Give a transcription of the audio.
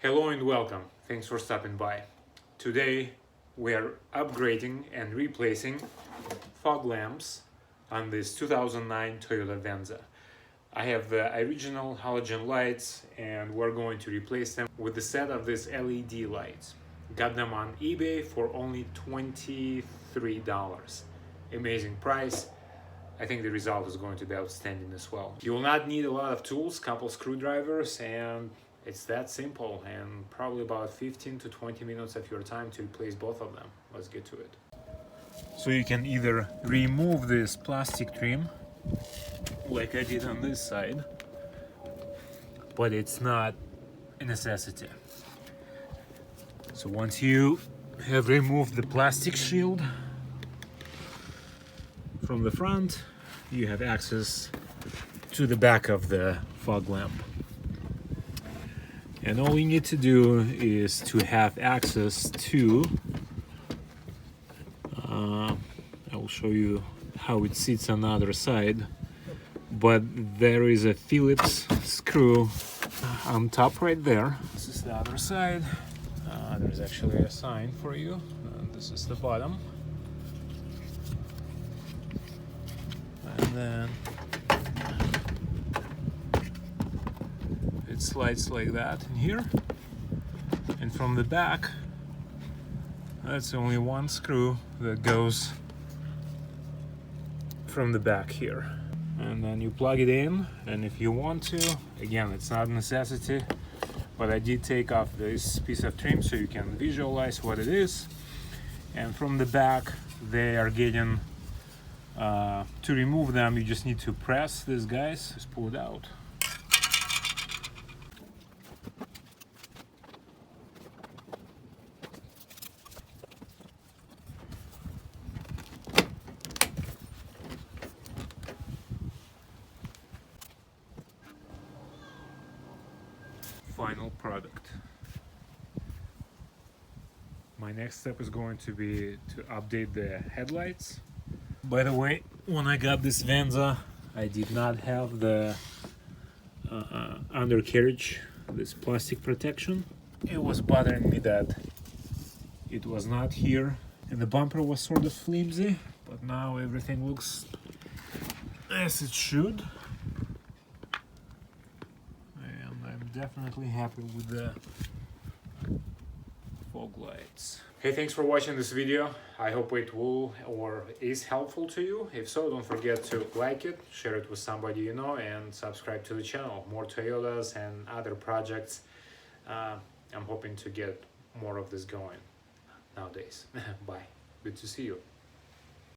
Hello and welcome. Thanks for stopping by. Today we are upgrading and replacing fog lamps on this 2009 Toyota Venza. I have the original halogen lights and we're going to replace them with a set of these LED lights. Got them on eBay for only $23. Amazing price. I think the result is going to be outstanding as well. You will not need a lot of tools, couple screwdrivers, and it's that simple, and probably about 15 to 20 minutes of your time to replace both of them. Let's get to it. So you can either remove this plastic trim, like I did on this side, but it's not a necessity. So once you have removed the plastic shield from the front, you have access to the back of the fog lamp. And all you need to do is to have access to, I will show you how it sits on the other side, but there is a Phillips screw on top right there. This is the other side. There's actually a sign for you. This is the bottom. And then it slides like that in here, and from the back that's only one screw that goes from the back here, and then you plug it in. And if you want to, again, it's not a necessity, but I did take off this piece of trim so you can visualize what it is. And from the back they are getting to remove them, you just need to press this, guys. Just pull it out. Final product. My next step is going to be to update the headlights. By the way, when I got this Venza, I did not have the undercarriage, this plastic protection. It was bothering me that it was not here, and the bumper was sort of flimsy, but now everything looks as it should. Definitely happy with the fog lights. Hey, thanks for watching this video. I hope it will or is helpful to you. If so, don't forget to like it, share it with somebody you know, and subscribe to the channel. More Toyotas and other projects. I'm hoping to get more of this going nowadays. Bye. Good to see you.